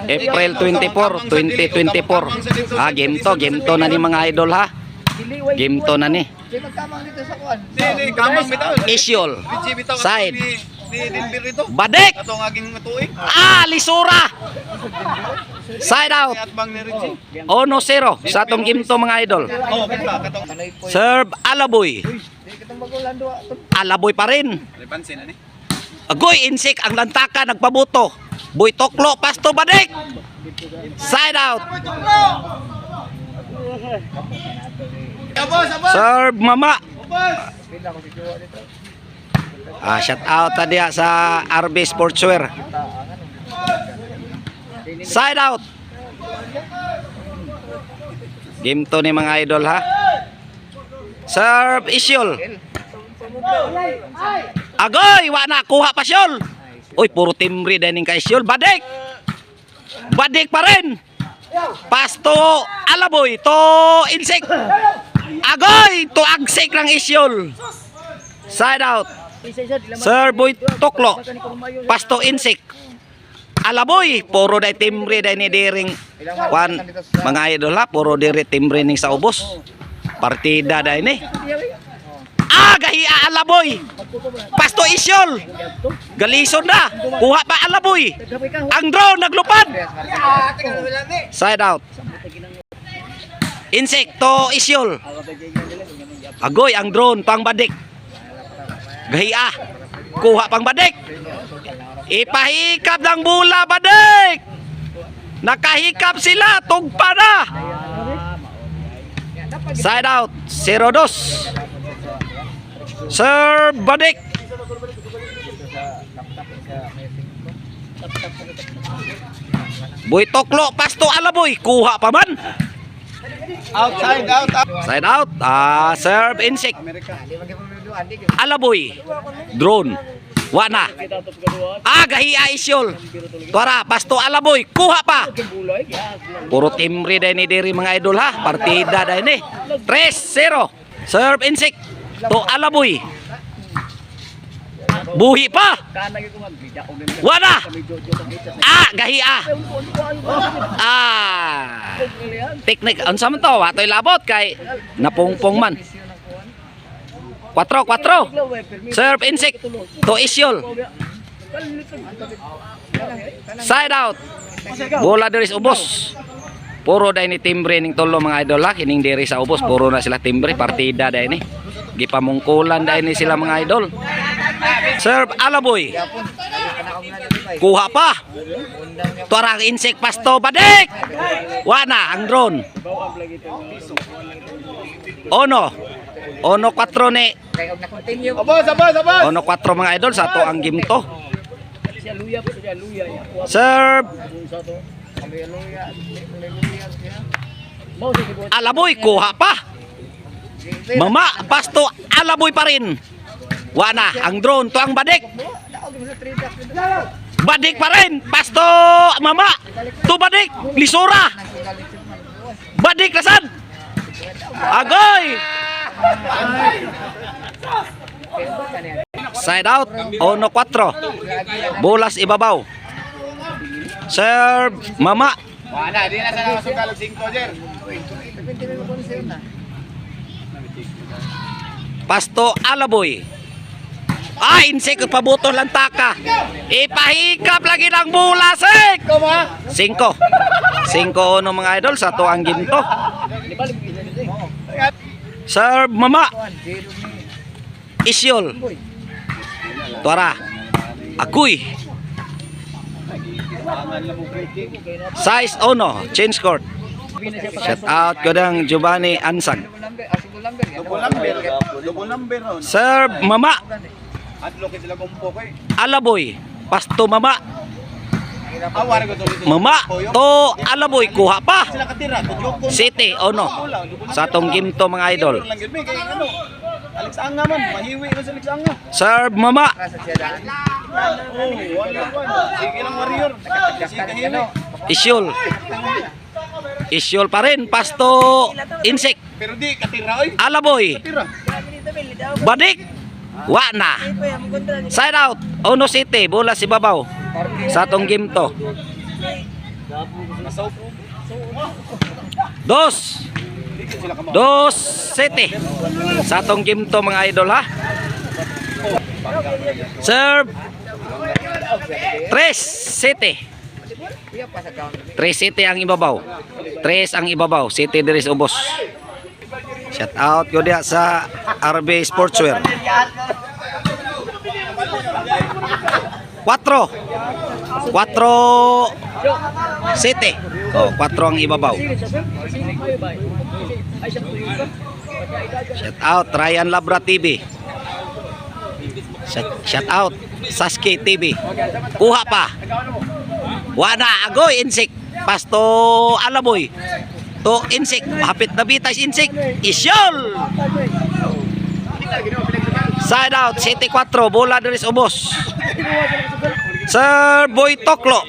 April 24, 2024. Game to na ni mga idol ha. Game to na ni. Isyol. Side. Badik. Lisura. Side out. 1-0 sa atong game to mga idol. Serve Alaboy. Alaboy pa rin. Agoy insik ang lantaka nagpabuto. Boy Toklo pasto Badik. Side out. Serve Mama. Shout out tadi sa RB Sportswear. Side out. Game to ni mga idol ha. Serve Isyol. Agoy, wa na kuha pa Syol. Uy, puro timbre dining kay Isyol. Badik. Badik pa rin. Pasto Alaboy to insik. Agoy, to agsik ng Isyol. Side out. Sir Boy Toklo. Pasto insik. Alaboy, puro day timbre day ni diring kwan mga idol ha, puro diri timbre ning sa ubos. Partida day ni. Gahiya Alaboy. Pasto Isyol. Galison na. Kuha pa Alaboy. Ang drone naglupad. Side out. Insekto Isyol. Agoy ang drone pang Badik. Gahiya. Kuha pang Badik. Ipahikap ng bula Badik. Nakahikap sila. Tugpa na. Side out. 0-2. Sir Badik. Boy Toklo pasto Alaboy. Kuha pa man. Outside out. Side out. Serve insik. Alaboy. Drone. Wana. Gahiya Isyol. Tuara pasto Alaboy. Kuha pa. Puro timbre day ni diri mga idol ha. Partida day ni. 3-0. Serve insik. To Alaboy. Buhi pa. Wana. Gahiya. Teknik unsa man to? Watoy labot kay napungpong man. 4-4. Serve insik to Isyol. Side out. Bola diri sa ubos. Puro day ni timbre ning tulo mga idol ha. Kining diri sa ubos puro na sila timbre. Partida day ni. Gipamungkulan day ni sila mga idol. Serve Alaboy. Kuha pa. Tuarang insik pasto Badik. Wana ang drone. Ono 4 ni. Ono 4 mga idol sa to ang game to. Serve Alaboy. Kuha pa. Mama pasto Alaboy pa rin. Wana ang drone to ang Badik. Badik pa rin. Pasto Mama to Badik. Lisura. Badik lasan. Agoy. Side out. 1-4. Bolas ibabaw. Serve Mama. Wala, di na sana masuk kalau 5 jer. Pasto Alaboy. Insik pabuto lang taka. Ipahikap lagi ng bula sik. 5 mga idol sa to ang ginto. Serve Mama. Isyol. Tuara. Agoy. Size 1. Change court. Shout out ko ng Giovanni Ansag. Double number. Serve Mama. Alaboy. Pasto Mama. Mama to Alaboy. Kuha pa. City sa tong game to mga idol. Alex Anga man, mahiwi na si Alex Anga. Serve Mama. Sige lang warrior. Isyol. Isyol pa rin. Pasto insik. Pero di katira oy. Alaboy. Badik. Wana. Side out. Ono City. Bola si babaw. Sa atong game to. Dos. Dos sete. Sa atong game to mga idol ha. Serve. Tres sete. Tres sete ang ibabaw. Tres ang ibabaw. Sete diris ubos. Shout out ko dia sa RB Sportswear. 4 sete. Oh, 4 ang ibabaw. Shout out Ryan Labra TV. Shout out Sasuke TV. Kuha pa. Wana agoy insik. Pasto alaboy. To insik. Hapit na bitas insik. Isyol. Side out. 7-4. Bola dari ubos. Sir Boy Toklo.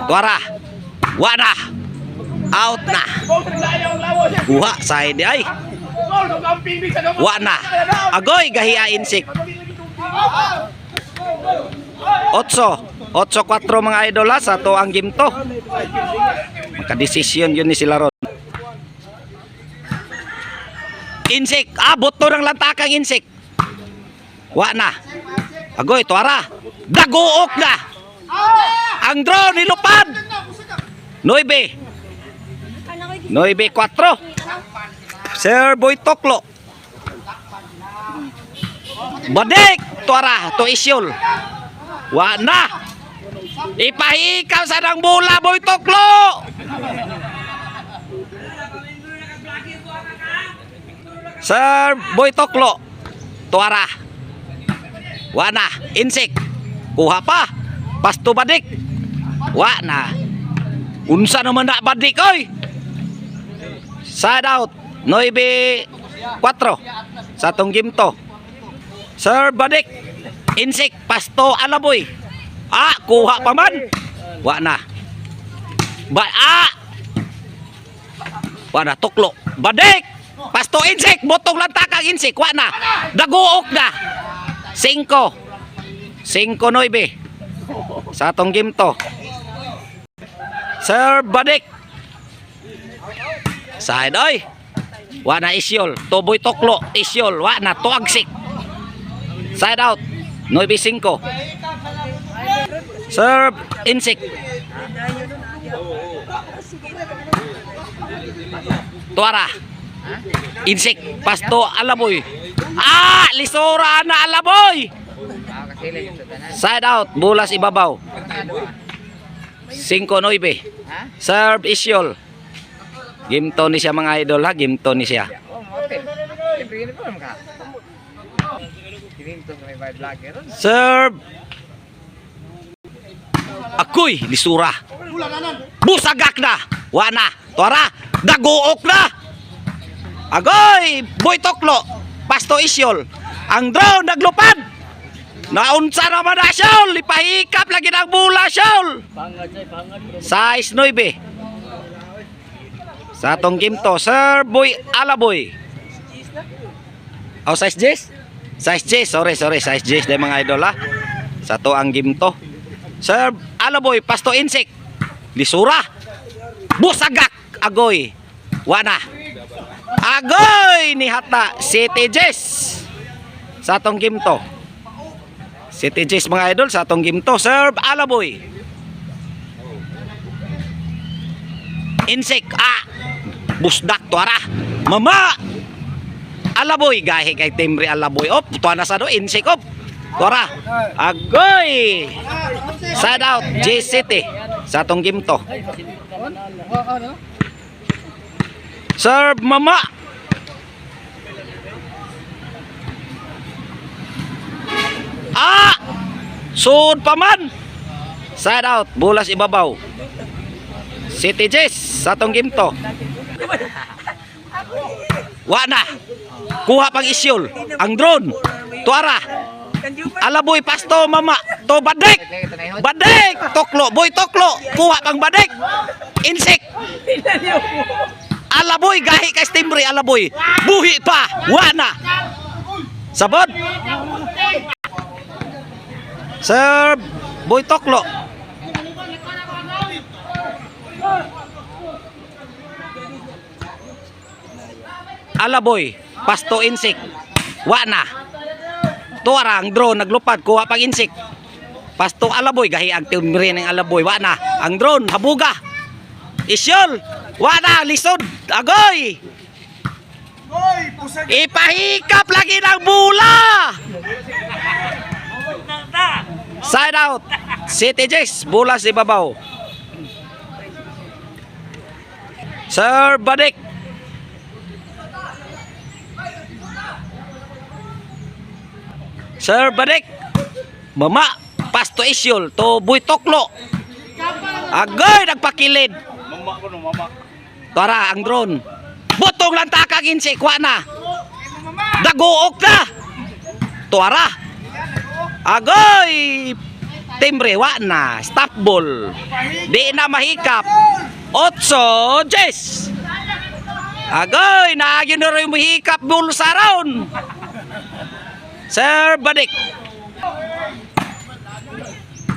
Tuara. Wana. Out na. Kuha side ay. Wana. Agoy gahiya insik. 8-4 mga idol sa to ang game to. Maka-desisyon yun ni sila ron. Insik. Abot to ng lantakang insik. Wana. Agoy tuara. Daguok na. Ang draw nilupad. 9-4. Sir Boy Toklo. Badik tuara to isyol. Wana. Ipahikaw sa nang bola Boy Toklo. Sir Boy Toklo. Tuara. Wana. Insik. Kuha pa. Pasto badik. Wana. Unsa naman na badik oy. Side out. 9-4 sa tong game to. Sir badik. Insik. Pasto alaboy. Kuha pa man. Wana. Wana Toklo. Badik. Pasto insik. Botong lantakang insik. Wana. Daguok na. 5-9 sa atong game to. Sir badik. Side oy. Wana isyol. Toboy Toklo. Isyol. Wana tuagsik. Side out. 9-5. Serve insik. Tuara. Insik. Pasto alaboy. Lisura na alaboy. Side out. Bulas ibabaw. 5-9. Serve isyol. Game to ni siya mga idol ha. Game to ni siya. Serve. Akoy lisura. Busagak na. Wana. Tuara. Daguok na. Agoy. Boy Toklo. Pasto isyol. Ang draw naglupad. Naunsa naman na Syol. Ipahikap lagi ng bula Syol. Size 9. Sa atong game to. Sir Boy Alaboy. Size J? Size J. Sorry. Size J. Dahil mga idol ha. Sa to ang game to. Sir Alaboy. Pasto insik. Lisura. Busagak. Agoy. Wana. Agoy. Nihata. City Jess. Sa atong game to. City Jess mga idol. Sa atong game to. Serve Alaboy. Insik. Busdak tuara. Mama. Alaboy. Gahi kay timbre Alaboy. Tuwa na sa do. Insik. Tuara. Agoy. Side out. J City. Sa atong game to. Serve mama. Sud pa man. Side out. Bulas ibabaw. City Jess. Sa atong game to. Wana. Kuha pang isyol. Ang drone. Tuara. Alaboy pasto mama. To badik. Badik. Toklo. Boy Toklo. Kuha pang badik. Insik. Alaboy. Gahi kay timbre Alaboy. Buhi pa. Wana. Sabot. Serve Boy Toklo. Alaboy, pasto insik. Wa na. Tuara ang drone naglupad kuha pag insik. Pasto alaboy gahi ang timbre ng alaboy. Wa na. Ang drone habuga. Isyol. Wa na lisod. Agoy. Ipahikap lagi ng bula. Side out. City Jays, bola sa ibabaw. Sir Badik. Sir Badik. Mama, pasto Isyol to Boy Toklo. Agoy nagpakilid. Mama ko no, mama. Tara ang drone. Butong lang takag insik wa na. Daguok na. Tuara. Agoy. Timbre wa na. Stop ball. Di na mahikap. 8 Jess. Agoy na yun na rin mahikap ball sa round. Sir Badik.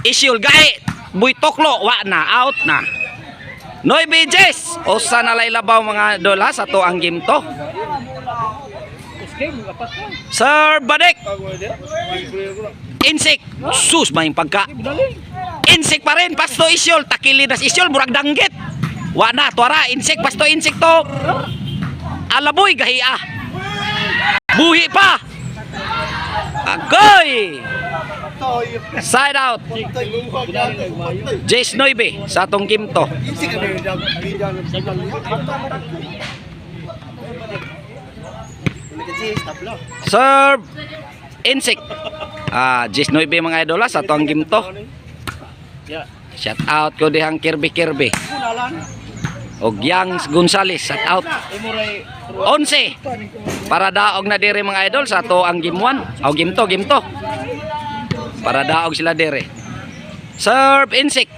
Isyul gae. Boy Toklo wa na. Out na. Noy Jess. O sana laylabaw mga dola sa to ang game to. Sir Badik. Insik. Sus may pagka. Insik pa rin. Pasto Isyol. Takilidas Isyol. Murag danggit. Wa na. Tuara. Insik. Pasto insik to. Alaboy. Gahiya. Buhi pa. Agoy. Side out. Jace Noibe sa atong game to. Serve insik. Jace Noibe mga idola sa atong game to. Shout out ko dihang Kirby. Og Yang Gonzales shout out. 11 para daog na dire mga idol sa to ang game 1. Game to. Para daog sila dire. Serve insik.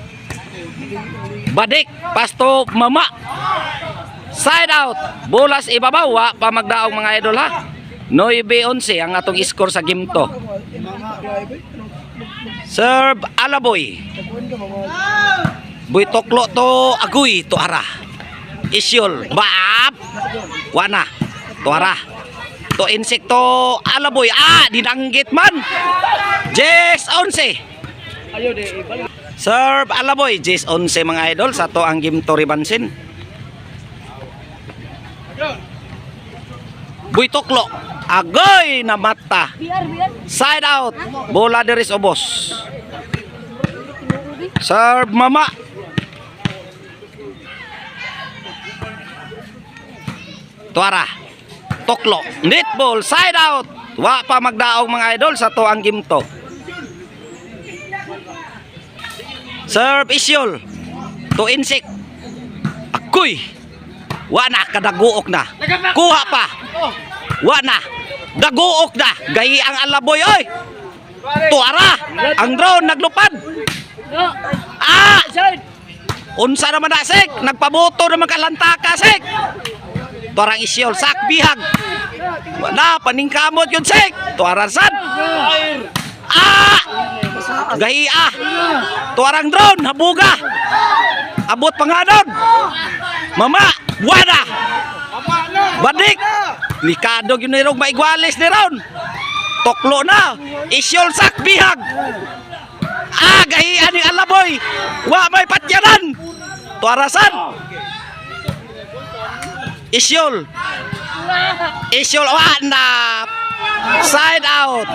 Badik pasto mama. Side out. Bolas ibabaw wa pa magdaog mga idol ha. 9-11 ang atong score sa game to. Serve Alaboy. Boy Toklo to agoy to ara. Isyol baap. Wana to ara. To insekto Alaboy. Dinanggit man. Jess 11. Serve Alaboy. Jess 11 mga idol sa to ang game to ribansin. Boy Toklo. Agoy na mata. Side out. Bola deres obos. Serve mama. Tuara. Toklo. Netball. Side out. Wa pa magdaog mga idol sa to ang game to. Serve Isyol. To insik. Agoy. Wa na. Kadaguok na. Kuha pa. Wa na. Daguok na. Gayi ang Alaboy. Oy. Tuara. Ang drone naglupad. Unsa naman na sik. Nagpabuto naman kalantaka sik. Tuarang Isyol. Sak bihag. Wala. Paningkamot yun sik. Tuarang sad. Gayi Tuarang drone. Habuga. Abot panganon. Mama. Wala. Badik. Likado yun nirong maigwalis ni Ron. Toklo na. Isyol sak bihag. Gahian ni Alaboy. Wa may patyanan. Tuarasan. Isyol. Wa na. Side out.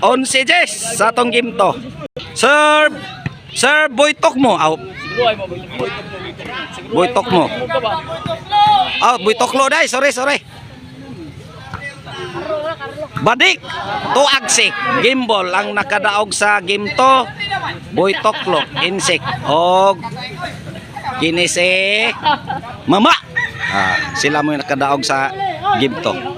11 Jess sa tong game to. Serve Boy Tokmo. Boy Tokmo. Boy Toklo dai. Sorry. Badik to agsik. Game ball ang nakadaog sa game to. Boy Toklo insik. Og kini si Mama. Sila mo yung nakadaog sa game to.